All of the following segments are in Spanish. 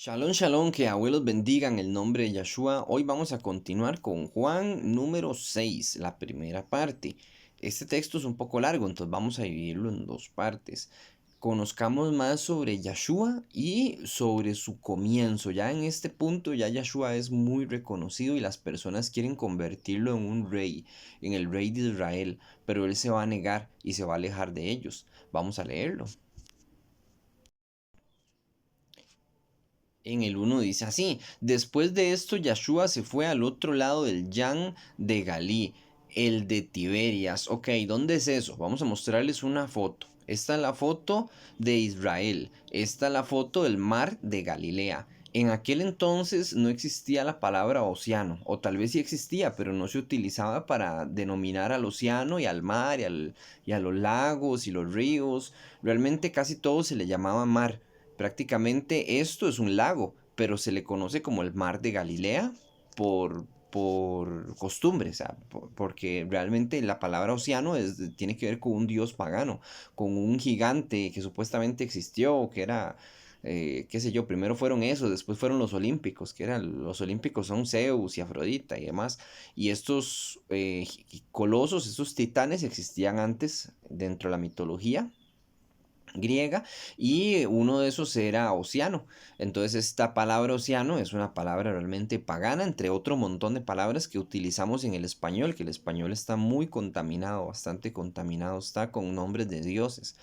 Shalom, shalom, que abuelos bendigan el nombre de Yeshua. Hoy vamos a continuar con Juan número 6, la primera parte. Este texto es un poco largo, entonces vamos a dividirlo en dos partes. Conozcamos más sobre Yeshua y sobre su comienzo. Ya en este punto ya Yeshua es muy reconocido y las personas quieren convertirlo en un rey, en el rey de Israel, pero él se va a negar y se va a alejar de ellos. Vamos a leerlo. En el uno dice así: después de esto Yeshua se fue al otro lado del Yan de Galí, el de Tiberias. Ok, ¿dónde es eso? Vamos a mostrarles una foto. Esta es la foto de Israel. Esta es la foto del mar de Galilea. En aquel entonces no existía la palabra océano, o tal vez sí existía, pero no se utilizaba para denominar al océano y al mar y a los lagos y los ríos. Realmente casi todo se le llamaba mar. Prácticamente esto es un lago, pero se le conoce como el mar de Galilea por costumbre, o sea, porque realmente la palabra océano tiene que ver con un dios pagano, con un gigante que supuestamente existió, que era, qué sé yo, primero fueron esos, después fueron los olímpicos, que eran los olímpicos son Zeus y Afrodita y demás, y estos colosos, estos titanes existían antes dentro de la mitología griega, y uno de esos era océano. Entonces esta palabra océano es una palabra realmente pagana, entre otro montón de palabras que utilizamos en el español, que el español está muy contaminado, bastante contaminado está con nombres de dioses.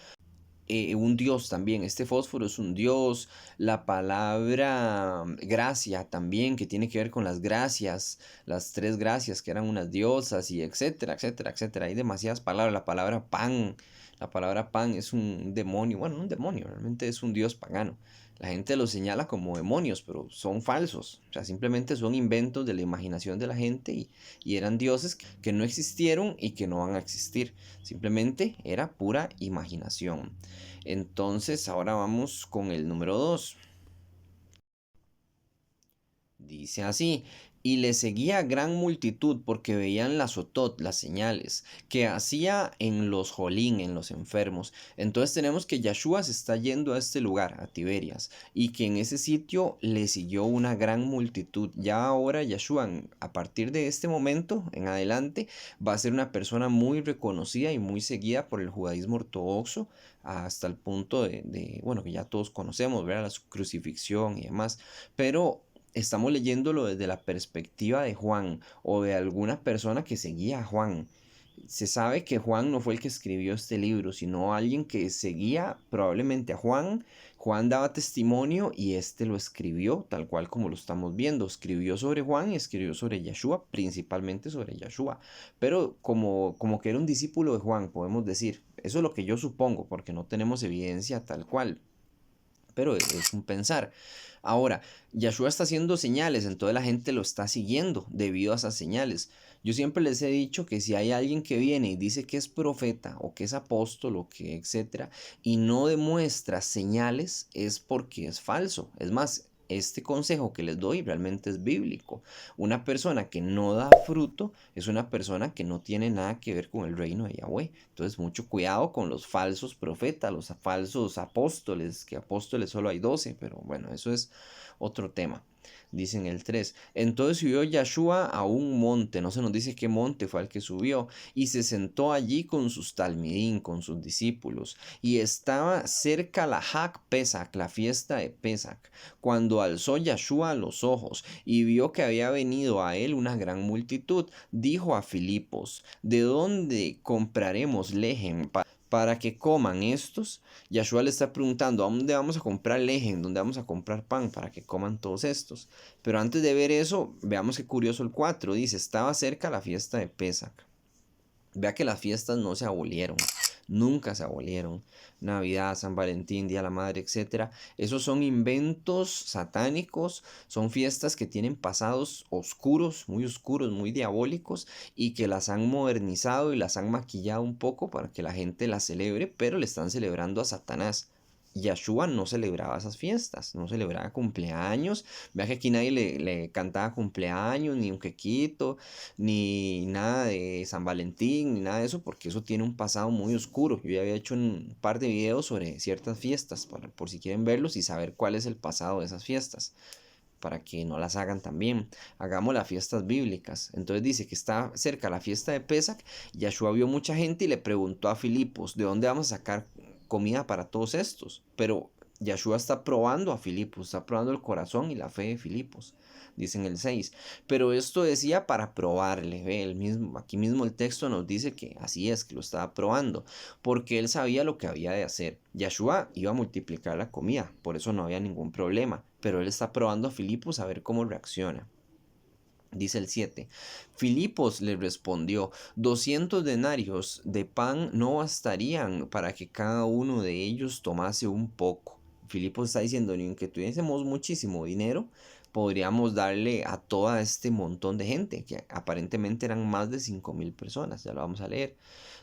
Un dios también, este fósforo es un dios, la palabra gracia también, que tiene que ver con las gracias, las tres gracias que eran unas diosas y etcétera, etcétera, etcétera. Hay demasiadas palabras, la palabra pan es un demonio, bueno, no un demonio, realmente es un dios pagano. La gente lo señala como demonios, pero son falsos, o sea, simplemente son inventos de la imaginación de la gente y eran dioses que no existieron y que no van a existir, simplemente era pura imaginación. Entonces, ahora vamos con el número 2. Dice así: y le seguía gran multitud porque veían la sotot, las señales, que hacía en los jolín, en los enfermos. Entonces tenemos que Yeshua se está yendo a este lugar, a Tiberias, y que en ese sitio le siguió una gran multitud. Ya ahora Yeshua, a partir de este momento en adelante, va a ser una persona muy reconocida y muy seguida por el judaísmo ortodoxo, hasta el punto bueno, que ya todos conocemos, ¿verdad? La crucifixión y demás. Pero estamos leyéndolo desde la perspectiva de Juan o de alguna persona que seguía a Juan. Se sabe que Juan no fue el que escribió este libro, sino alguien que seguía probablemente a Juan. Juan daba testimonio y este lo escribió tal cual como lo estamos viendo. Escribió sobre Juan y escribió sobre Yeshua, principalmente sobre Yeshua. Pero como que era un discípulo de Juan, podemos decir. Eso es lo que yo supongo, porque no tenemos evidencia tal cual, pero es un pensar. Ahora, Yeshua está haciendo señales, entonces la gente lo está siguiendo debido a esas señales. Yo siempre les he dicho que si hay alguien que viene y dice que es profeta o que es apóstol o que etcétera y no demuestra señales, es porque es falso. Es más, este consejo que les doy realmente es bíblico. Una persona que no da fruto es una persona que no tiene nada que ver con el reino de Yahweh. Entonces, mucho cuidado con los falsos profetas, los falsos apóstoles, que apóstoles solo hay 12, pero bueno, eso es otro tema. Dicen el 3. Entonces subió Yeshua a un monte, no se nos dice qué monte fue al que subió, y se sentó allí con sus talmidín, con sus discípulos, y estaba cerca la Hac Pesach, la fiesta de Pesach, cuando alzó Yeshua los ojos y vio que había venido a él una gran multitud, dijo a Filipos: ¿de dónde compraremos lejem para que coman estos? Yeshua le está preguntando: ¿a dónde vamos a comprar lejem? ¿Dónde vamos a comprar pan para que coman todos estos? Pero antes de ver eso, veamos qué curioso el 4. Dice: estaba cerca la fiesta de Pesach. Vea que las fiestas no se abolieron, nunca se abolieron. Navidad, San Valentín, Día de la Madre, etcétera. Esos son inventos satánicos, son fiestas que tienen pasados oscuros, muy diabólicos, y que las han modernizado y las han maquillado un poco para que la gente las celebre, pero le están celebrando a Satanás. Yahshua no celebraba esas fiestas, no celebraba cumpleaños. Vea que aquí nadie le cantaba cumpleaños, ni un quequito, ni nada de San Valentín, ni nada de eso, porque eso tiene un pasado muy oscuro. Yo ya había hecho un par de videos sobre ciertas fiestas, por si quieren verlos y saber cuál es el pasado de esas fiestas, para que no las hagan también. Hagamos las fiestas bíblicas. Entonces dice que está cerca la fiesta de Pesach. Yahshua vio mucha gente y le preguntó a Filipos, ¿de dónde vamos a sacar comida para todos estos? Pero Yahshua está probando a Filipos, está probando el corazón y la fe de Filipos. Dice en el 6. Pero esto decía para probarle. ¿Ve? Aquí mismo el texto nos dice que así es, que lo estaba probando. Porque él sabía lo que había de hacer. Yahshua iba a multiplicar la comida, por eso no había ningún problema. Pero él está probando a Filipos a ver cómo reacciona. Dice el 7. Filipos le respondió, 200 denarios de pan no bastarían para que cada uno de ellos tomase un poco. Filipos está diciendo, ni aunque tuviésemos muchísimo dinero, podríamos darle a todo este montón de gente, que aparentemente eran más de 5,000 personas, ya lo vamos a leer.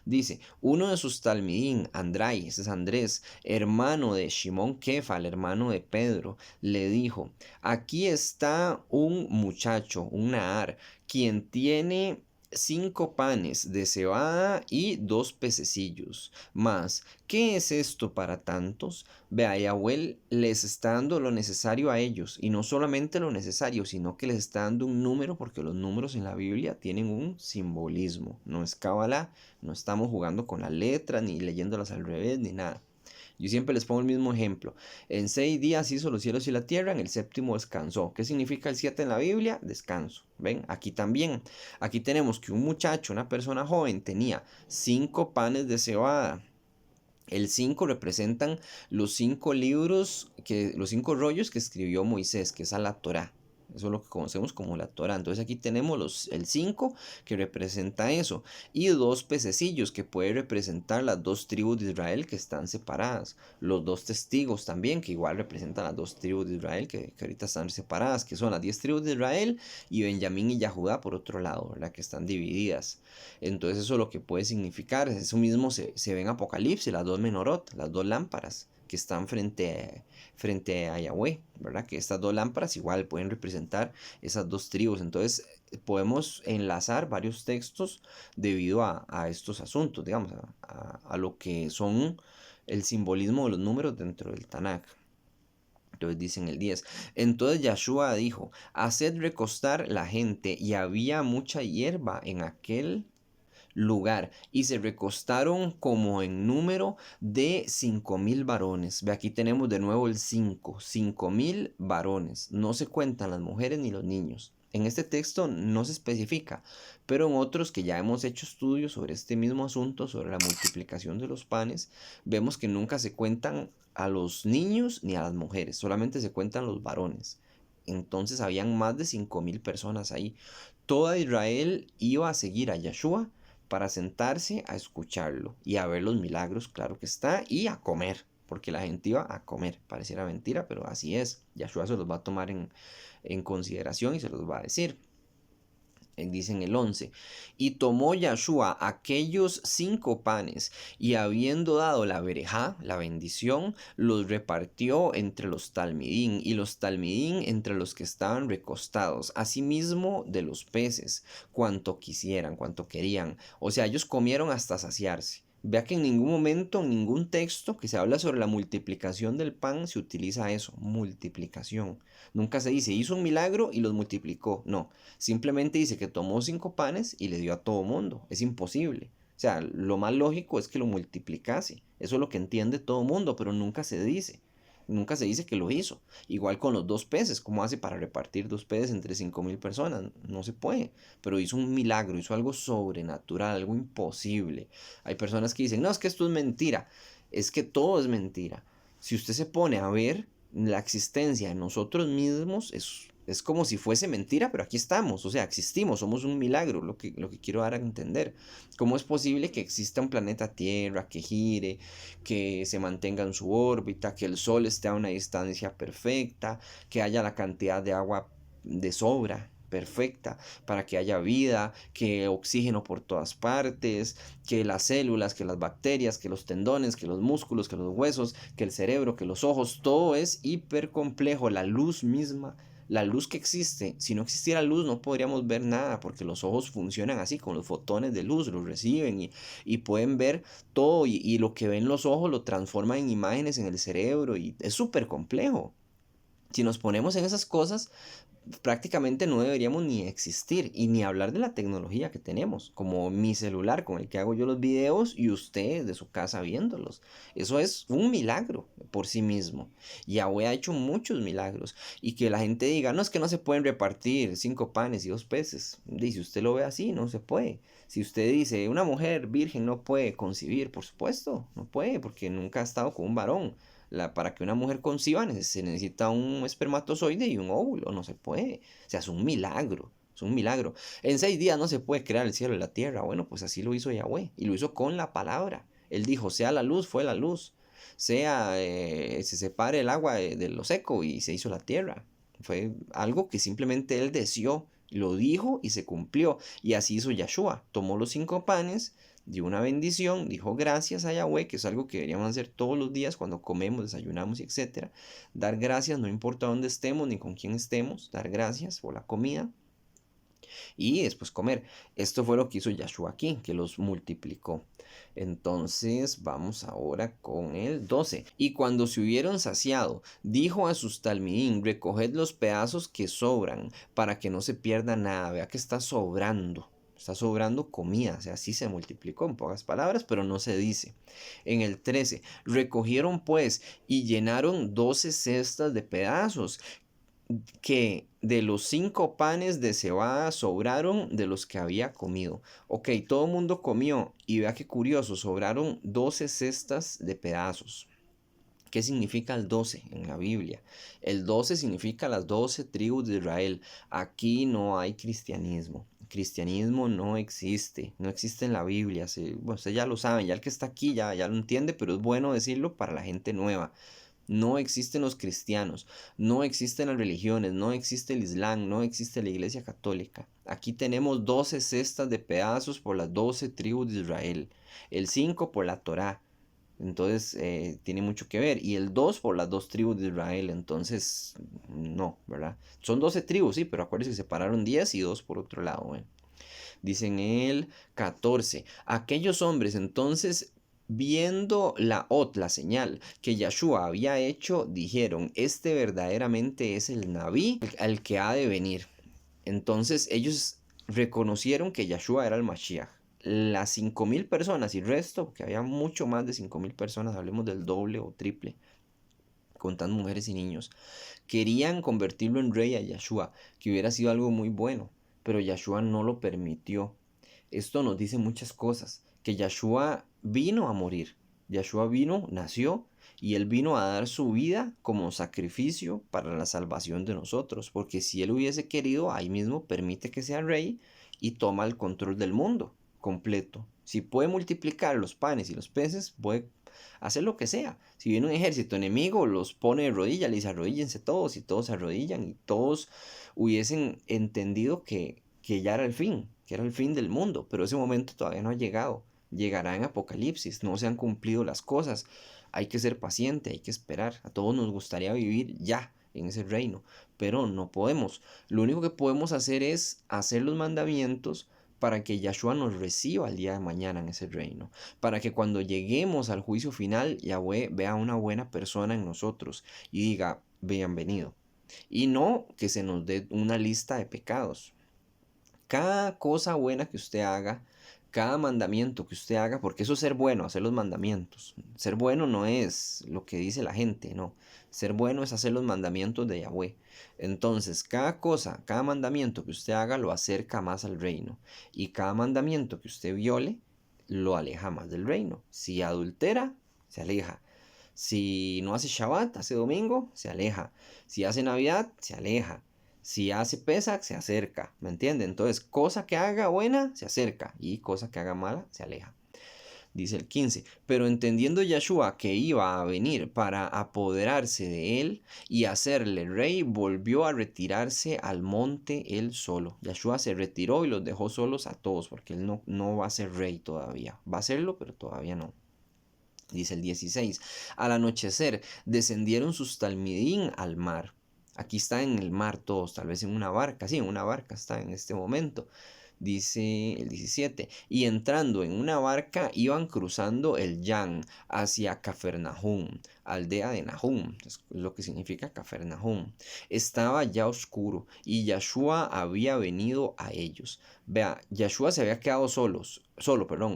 Dice, uno de sus talmidín, Andrai, ese es Andrés, hermano de Shimón Kefa, el hermano de Pedro, le dijo, aquí está un muchacho, un Nahar, quien tiene 5 panes de cebada y 2 pececillos. Más, ¿qué es esto para tantos? Vea, Yahweh les está dando lo necesario a ellos, y no solamente lo necesario, sino que les está dando un número, porque los números en la Biblia tienen un simbolismo, no es cábala, no estamos jugando con las letras, ni leyéndolas al revés, ni nada. Yo siempre les pongo el mismo ejemplo. En 6 días hizo los cielos y la tierra, en el séptimo descansó. ¿Qué significa el 7 en la Biblia? Descanso. ¿Ven? Aquí también. Aquí tenemos que un muchacho, una persona joven, tenía 5 panes de cebada. El 5 representan los 5 libros, los 5 rollos que escribió Moisés, que es a la Torá. Eso es lo que conocemos como la Torá. Entonces aquí tenemos el 5 que representa eso. Y 2 pececillos que puede representar las 2 tribus de Israel que están separadas. Los 2 testigos también que igual representan las 2 tribus de Israel que ahorita están separadas. Que son las 10 tribus de Israel y Benjamín y Judá por otro lado, ¿verdad? Que están divididas. Entonces eso lo que puede significar, eso mismo se ve en Apocalipsis, las 2 menorot, las 2 lámparas que están frente a Yahweh, ¿verdad? Que estas 2 lámparas igual pueden representar esas 2 tribus. Entonces podemos enlazar varios textos debido a estos asuntos, digamos, a lo que son el simbolismo de los números dentro del Tanakh. Entonces dicen el 10. Entonces Yahshua dijo, haced recostar la gente, y había mucha hierba en aquel lugar, y se recostaron como en número de 5,000 varones. Ve, aquí tenemos de nuevo el 5,000 varones. No se cuentan las mujeres ni los niños. En este texto no se especifica, pero en otros que ya hemos hecho estudios sobre este mismo asunto, sobre la multiplicación de los panes, vemos que nunca se cuentan a los niños ni a las mujeres, solamente se cuentan los varones. Entonces habían más de 5,000 personas ahí. Toda Israel iba a seguir a Yahshua para sentarse a escucharlo y a ver los milagros, claro que está, y a comer, porque la gente iba a comer. Pareciera mentira, pero así es. Yahshua se los va a tomar en consideración y se los va a decir. Dice en el 11, y tomó Yahshua aquellos 5 panes, y habiendo dado la berejá, la bendición, los repartió entre los talmidín, y los talmidín entre los que estaban recostados, asimismo de los peces, cuanto quisieran, cuanto querían. O sea, ellos comieron hasta saciarse. Vea que en ningún momento, en ningún texto que se habla sobre la multiplicación del pan, se utiliza eso, multiplicación. Nunca se dice, hizo un milagro y los multiplicó. No, simplemente dice que tomó 5 panes y le dio a todo mundo. Es imposible. O sea, lo más lógico es que lo multiplicase. Eso es lo que entiende todo mundo, pero nunca se dice. Nunca se dice que lo hizo. Igual con los 2 peces. ¿Cómo hace para repartir 2 peces entre 5,000 personas? No se puede. Pero hizo un milagro, hizo algo sobrenatural, algo imposible. Hay personas que dicen, no, es que esto es mentira. Es que todo es mentira. Si usted se pone a ver la existencia de nosotros mismos, es como si fuese mentira, pero aquí estamos, o sea, existimos, somos un milagro, lo que quiero dar a entender. ¿Cómo es posible que exista un planeta Tierra, que gire, que se mantenga en su órbita, que el Sol esté a una distancia perfecta, que haya la cantidad de agua de sobra, perfecta, para que haya vida, que oxígeno por todas partes, que las células, que las bacterias, que los tendones, que los músculos, que los huesos, que el cerebro, que los ojos, todo es hiper complejo, la luz misma. La luz que existe, si no existiera luz no podríamos ver nada porque los ojos funcionan así, con los fotones de luz, los reciben y pueden ver todo y lo que ven los ojos lo transforman en imágenes en el cerebro y es súper complejo. Si nos ponemos en esas cosas, prácticamente no deberíamos ni existir y ni hablar de la tecnología que tenemos, como mi celular con el que hago yo los videos y usted de su casa viéndolos. Eso es un milagro por sí mismo. Yahweh ha hecho muchos milagros y que la gente diga, no es que no se pueden repartir 5 panes y 2 peces. Y si usted lo ve así, no se puede. Si usted dice, una mujer virgen no puede concebir, por supuesto, no puede porque nunca ha estado con un varón. Para que una mujer conciba se necesita un espermatozoide y un óvulo, no se puede. O sea, es un milagro, es un milagro. En 6 días no se puede crear el cielo y la tierra. Bueno, pues así lo hizo Yahweh y lo hizo con la palabra. Él dijo, sea la luz, fue la luz. Se separe el agua de lo seco y se hizo la tierra. Fue algo que simplemente él deseó, lo dijo y se cumplió. Y así hizo Yahshua. Tomó los 5 panes, dio una bendición, dijo gracias a Yahweh, que es algo que deberíamos hacer todos los días cuando comemos, desayunamos, etcétera. Dar gracias, no importa dónde estemos ni con quién estemos, dar gracias por la comida y después comer. Esto fue lo que hizo Yahshua aquí, que los multiplicó. Entonces vamos ahora con el 12. Y cuando se hubieron saciado, dijo a sus talmidín, recoged los pedazos que sobran para que no se pierda nada. Vea que está sobrando. Está sobrando comida, o sea, sí se multiplicó en pocas palabras, pero no se dice. En el 13, recogieron pues y llenaron 12 cestas de pedazos que de los 5 panes de cebada sobraron de los que había comido. Ok, todo el mundo comió y vea qué curioso, sobraron 12 cestas de pedazos. ¿Qué significa el 12 en la Biblia? El 12 significa las 12 tribus de Israel. Aquí no hay cristianismo. Cristianismo no existe, no existe en la Biblia. Bueno, ustedes ya lo saben, ya el que está aquí ya lo entiende, pero es bueno decirlo para la gente nueva. No existen los cristianos, no existen las religiones, no existe el Islam, no existe la Iglesia Católica. Aquí tenemos 12 cestas de pedazos por las 12 tribus de Israel, el 5 por la Torá, entonces tiene mucho que ver, y el 2 por las 2 tribus de Israel, entonces no, ¿verdad? Son 12 tribus, sí, pero acuérdense que separaron 10 y 2 por otro lado. Dicen el 14. Aquellos hombres entonces, viendo la señal que Yahshua había hecho, dijeron, este verdaderamente es el Nabí al que ha de venir. Entonces ellos reconocieron que Yahshua era el Mashiach. Las 5.000 personas y resto, porque había mucho más de 5.000 personas, hablemos del doble o triple, contando mujeres y niños, querían convertirlo en rey a Yahshua, que hubiera sido algo muy bueno, pero Yahshua no lo permitió. Esto nos dice muchas cosas, que Yahshua vino a morir, Yahshua vino, nació, y él vino a dar su vida como sacrificio para la salvación de nosotros, porque si él hubiese querido, ahí mismo permite que sea rey y toma el control del mundo completo. Si puede multiplicar los panes y los peces, puede hacer lo que sea. Si viene un ejército enemigo, los pone de rodillas, le dice arrodíllense todos y todos se arrodillan y todos hubiesen entendido que ya era el fin, que era el fin del mundo, pero ese momento todavía no ha llegado. Llegará en Apocalipsis, no se han cumplido las cosas. Hay que ser paciente, hay que esperar. A todos nos gustaría vivir ya en ese reino, pero no podemos. Lo único que podemos hacer es hacer los mandamientos para que Yahshua nos reciba el día de mañana en ese reino, para que cuando lleguemos al juicio final, Yahweh vea una buena persona en nosotros y diga, bienvenido. Y no que se nos dé una lista de pecados. Cada cosa buena que usted haga, cada mandamiento que usted haga, porque eso es ser bueno, hacer los mandamientos. Ser bueno no es lo que dice la gente, no. Ser bueno es hacer los mandamientos de Yahweh. Entonces, cada cosa, cada mandamiento que usted haga lo acerca más al reino. Y cada mandamiento que usted viole, lo aleja más del reino. Si adultera, se aleja. Si no hace Shabbat, hace domingo, se aleja. Si hace Navidad, se aleja. Si hace Pesach, se acerca, ¿me entiende? Entonces, cosa que haga buena, se acerca, y cosa que haga mala, se aleja. Dice el 15, pero entendiendo Yahshua que iba a venir para apoderarse de él y hacerle rey, volvió a retirarse al monte él solo. Yahshua se retiró y los dejó solos a todos, porque él no va a ser rey todavía. Va a serlo, pero todavía no. Dice el 16, al anochecer descendieron sus talmidín al mar. Aquí está en el mar todos, tal vez en una barca, sí, en una barca está en este momento. Dice el 17, y entrando en una barca iban cruzando el Yan hacia Cafarnaúm, aldea de Nahum, es lo que significa Cafarnaúm. Estaba ya oscuro y Yahshua había venido a ellos. Vea, Yahshua se había quedado solo,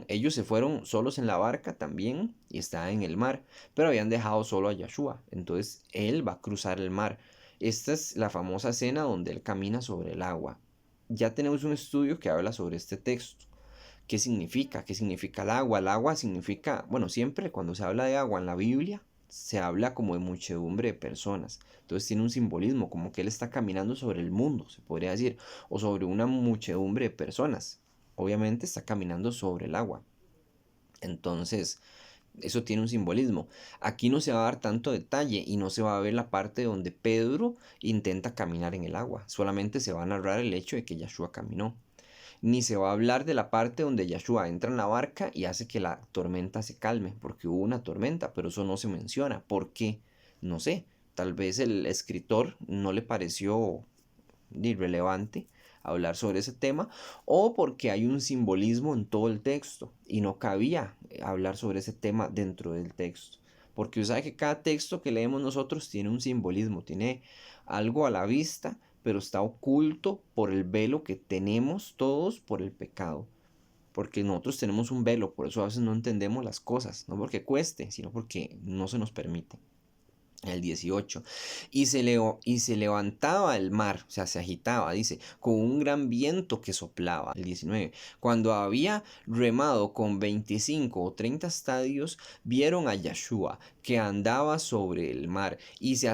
ellos se fueron solos en la barca también y estaban en el mar, pero habían dejado solo a Yahshua, entonces él va a cruzar el mar. Esta es la famosa escena donde él camina sobre el agua. Ya tenemos un estudio que habla sobre este texto. ¿Qué significa? ¿Qué significa el agua? El agua significa, bueno, siempre cuando se habla de agua en la Biblia, se habla como de muchedumbre de personas. Entonces tiene un simbolismo, como que él está caminando sobre el mundo, se podría decir, o sobre una muchedumbre de personas. Obviamente está caminando sobre el agua. Entonces, eso tiene un simbolismo. Aquí no se va a dar tanto detalle y no se va a ver la parte donde Pedro intenta caminar en el agua. Solamente se va a narrar el hecho de que Yahshua caminó. Ni se va a hablar de la parte donde Yahshua entra en la barca y hace que la tormenta se calme, porque hubo una tormenta, pero eso no se menciona. ¿Por qué? No sé. Tal vez el escritor no le pareció irrelevante hablar sobre ese tema, o porque hay un simbolismo en todo el texto y no cabía hablar sobre ese tema dentro del texto. Porque usted sabe que cada texto que leemos nosotros tiene un simbolismo, tiene algo a la vista, pero está oculto por el velo que tenemos todos por el pecado. Porque nosotros tenemos un velo, por eso a veces no entendemos las cosas, no porque cueste, sino porque no se nos permite. El 18. Y se levantaba el mar, o sea, se agitaba, dice, con un gran viento que soplaba. El 19. Cuando había remado con 25 o 30 estadios, vieron a Yahshua que andaba sobre el mar y se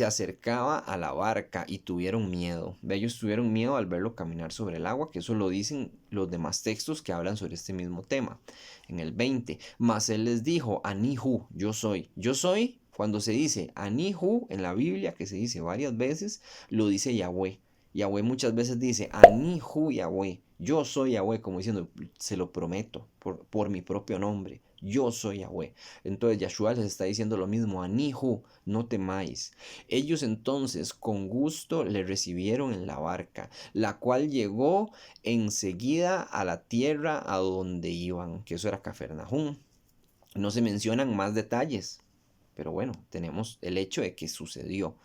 acercaba a la barca y tuvieron miedo. Ellos tuvieron miedo al verlo caminar sobre el agua, que eso lo dicen los demás textos que hablan sobre este mismo tema. En el 20. Mas él les dijo, Anihu, yo soy. Yo soy. Cuando se dice Anihu en la Biblia, que se dice varias veces, lo dice Yahweh. Yahweh muchas veces dice Anihu Yahweh. Yo soy Yahweh, como diciendo, se lo prometo por mi propio nombre. Yo soy Yahweh. Entonces Yahshua les está diciendo lo mismo. Anihu, no temáis. Ellos entonces con gusto le recibieron en la barca, la cual llegó enseguida a la tierra a donde iban, que eso era Cafarnaúm. No se mencionan más detalles. Pero bueno, tenemos el hecho de que sucedió.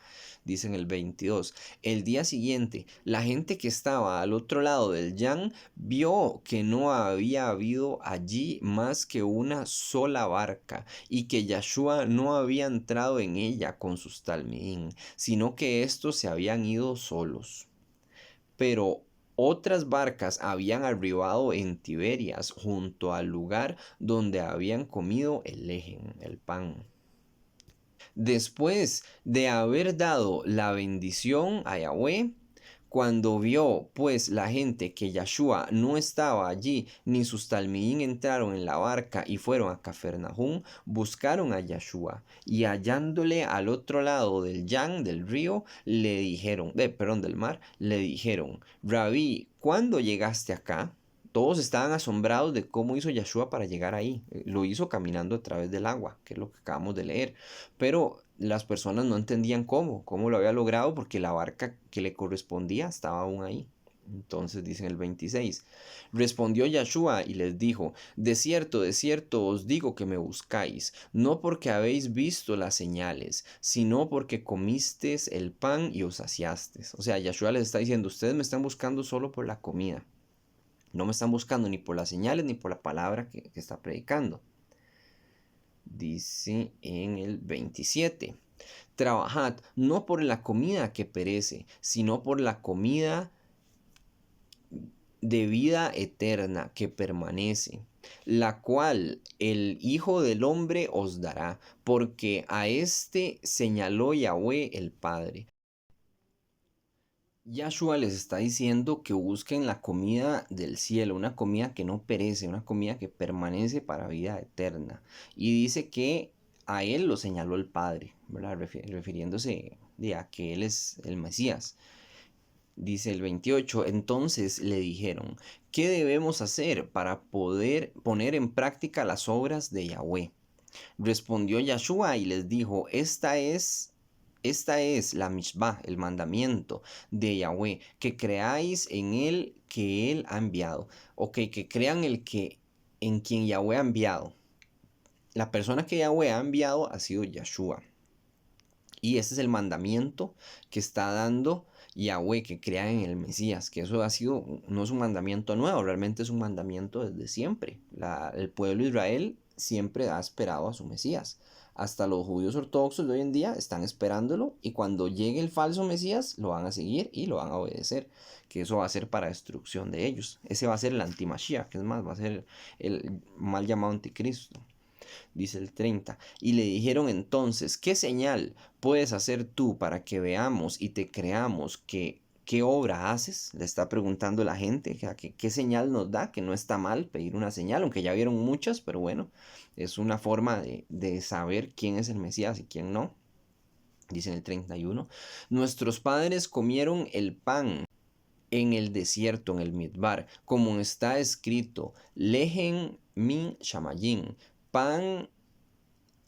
Dice en el 22. El día siguiente, la gente que estaba al otro lado del Yan vio que no había habido allí más que una sola barca y que Yahshua no había entrado en ella con sus talmidín, sino que estos se habían ido solos. Pero otras barcas habían arribado en Tiberias junto al lugar donde habían comido el lejen, el pan. Después de haber dado la bendición a Yahweh, cuando vio pues la gente que Yahshua no estaba allí, ni sus talmidín entraron en la barca y fueron a Cafarnaúm, buscaron a Yahshua y hallándole al otro lado del Yan, del río, le dijeron, del mar, le dijeron, Rabí, ¿cuándo llegaste acá? Todos estaban asombrados de cómo hizo Yahshua para llegar ahí. Lo hizo caminando a través del agua, que es lo que acabamos de leer. Pero las personas no entendían cómo lo había logrado, porque la barca que le correspondía estaba aún ahí. Entonces dice en el 26, respondió Yahshua y les dijo, de cierto os digo que me buscáis, no porque habéis visto las señales, sino porque comisteis el pan y os saciasteis. O sea, Yahshua les está diciendo, ustedes me están buscando solo por la comida. No me están buscando ni por las señales ni por la palabra que está predicando. Dice en el 27. Trabajad no por la comida que perece, sino por la comida de vida eterna que permanece, la cual el Hijo del Hombre os dará, porque a éste señaló Yahweh el Padre. Yahshua les está diciendo que busquen la comida del cielo, una comida que no perece, una comida que permanece para vida eterna. Y dice que a él lo señaló el Padre, ¿verdad? Refiriéndose a que él es el Mesías. Dice el 28, entonces le dijeron, ¿qué debemos hacer para poder poner en práctica las obras de Yahweh? Respondió Yahshua y les dijo, esta es la mishvah, el mandamiento de Yahweh, que creáis en él que él ha enviado. Ok, que crean en quien Yahweh ha enviado. La persona que Yahweh ha enviado ha sido Yahshua. Y ese es el mandamiento que está dando Yahweh, que crean en el Mesías, que eso no es un mandamiento nuevo, realmente es un mandamiento desde siempre. El pueblo de Israel siempre ha esperado a su Mesías. Hasta los judíos ortodoxos de hoy en día están esperándolo y cuando llegue el falso Mesías lo van a seguir y lo van a obedecer, que eso va a ser para destrucción de ellos. Ese va a ser el antimashiach, que es más, va a ser el mal llamado anticristo. Dice el 30. Y le dijeron entonces, ¿qué señal puedes hacer tú para que veamos y te creamos qué obra haces? Le está preguntando la gente, ¿qué señal nos da? Que no está mal pedir una señal, aunque ya vieron muchas, pero bueno, es una forma de saber quién es el Mesías y quién no. Dice en el 31, nuestros padres comieron el pan en el desierto, en el Midbar, como está escrito, Lehen min shamayim, pan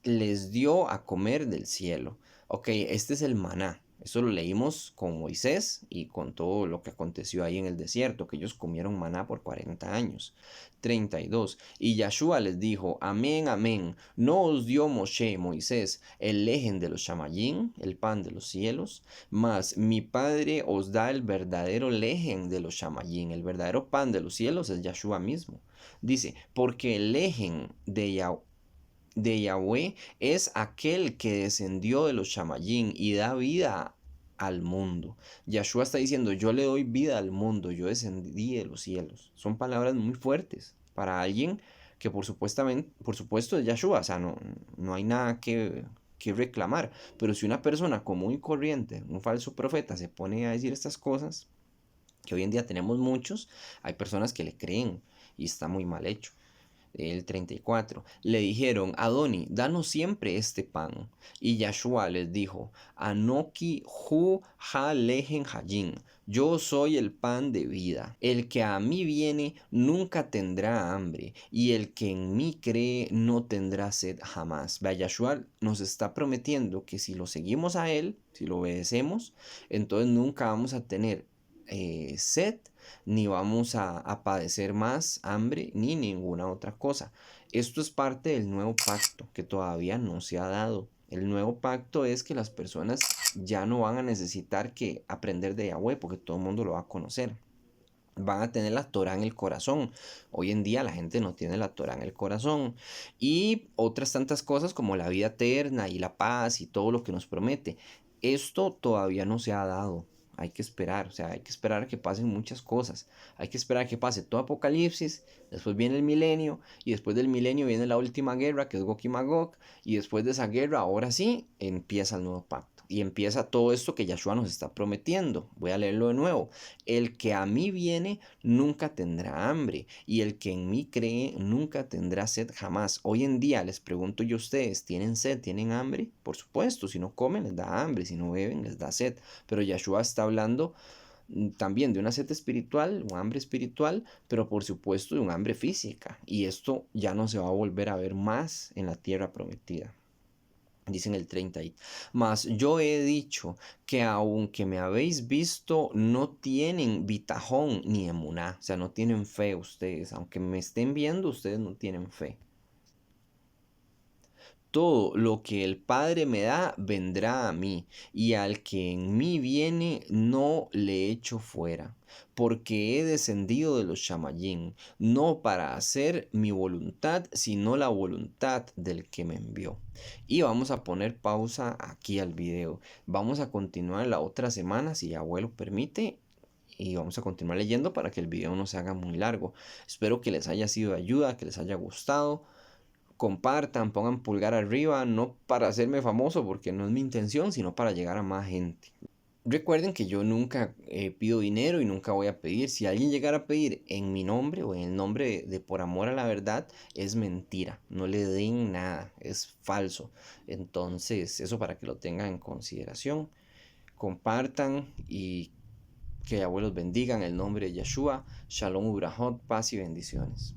les dio a comer del cielo. Ok, este es el maná. Eso lo leímos con Moisés y con todo lo que aconteció ahí en el desierto, que ellos comieron maná por 40 años. 32. Y Yahshua les dijo, amén, amén, ¿no os dio Moisés, el lejen de los shamayim, el pan de los cielos? Mas mi Padre os da el verdadero lejen de los shamayim, el verdadero pan de los cielos es Yahshua mismo. Dice, porque el lejen de Yahweh es aquel que descendió de los Shamayim y da vida al mundo. Yahshua está diciendo, yo le doy vida al mundo, yo descendí de los cielos. Son palabras muy fuertes para alguien que por supuesto es Yahshua, o sea, no hay nada que reclamar. Pero si una persona común y corriente, un falso profeta, se pone a decir estas cosas, que hoy en día tenemos muchos, hay personas que le creen y está muy mal hecho. El 34. Le dijeron, Adoni, danos siempre este pan. Y Yahshua les dijo, Anoki hu ha lehen hayim. Yo soy el pan de vida. El que a mí viene nunca tendrá hambre, y el que en mí cree no tendrá sed jamás. Vea, Yahshua nos está prometiendo que si lo seguimos a él, si lo obedecemos, entonces nunca vamos a tener sed, ni vamos a padecer más hambre, ni ninguna otra cosa. Esto es parte del nuevo pacto que todavía no se ha dado. El nuevo pacto es que las personas ya no van a necesitar que aprender de Yahweh porque todo el mundo lo va a conocer. Van a tener la Torah en el corazón. Hoy en día la gente no tiene la Torah en el corazón. Y otras tantas cosas como la vida eterna y la paz y todo lo que nos promete. Esto todavía no se ha dado. Hay que esperar, o sea, hay que esperar a que pasen muchas cosas. Hay que esperar a que pase todo Apocalipsis, después viene el milenio, y después del milenio viene la última guerra, que es Gog y Magog, y después de esa guerra, ahora sí, empieza el nuevo pacto. Y empieza todo esto que Yahshua nos está prometiendo. Voy a leerlo de nuevo. El que a mí viene nunca tendrá hambre, y el que en mí cree nunca tendrá sed jamás. Hoy en día les pregunto yo a ustedes, ¿tienen sed? ¿Tienen hambre? Por supuesto, si no comen les da hambre, si no beben les da sed. Pero Yahshua está hablando también de una sed espiritual, un hambre espiritual, pero por supuesto de un hambre física. Y esto ya no se va a volver a ver más en la tierra prometida. Dicen el 30 y, mas yo he dicho que aunque me habéis visto, no tienen bitajón ni emuná, o sea, no tienen fe ustedes, aunque me estén viendo, ustedes no tienen fe. Todo lo que el Padre me da vendrá a mí, y al que en mí viene no le echo fuera, porque he descendido de los Shamayim, no para hacer mi voluntad, sino la voluntad del que me envió. Y vamos a poner pausa aquí al video. Vamos a continuar la otra semana, si abuelo permite. Y vamos a continuar leyendo para que el video no se haga muy largo. Espero que les haya sido de ayuda, que les haya gustado. Compartan, pongan pulgar arriba, no para hacerme famoso porque no es mi intención, sino para llegar a más gente. Recuerden que yo nunca pido dinero y nunca voy a pedir. Si alguien llegara a pedir en mi nombre o en el nombre de Por Amor a la Verdad, es mentira. No le den nada, es falso. Entonces, eso para que lo tengan en consideración. Compartan y que abuelos bendigan el nombre de Yeshua. Shalom Ubrahot, paz y bendiciones.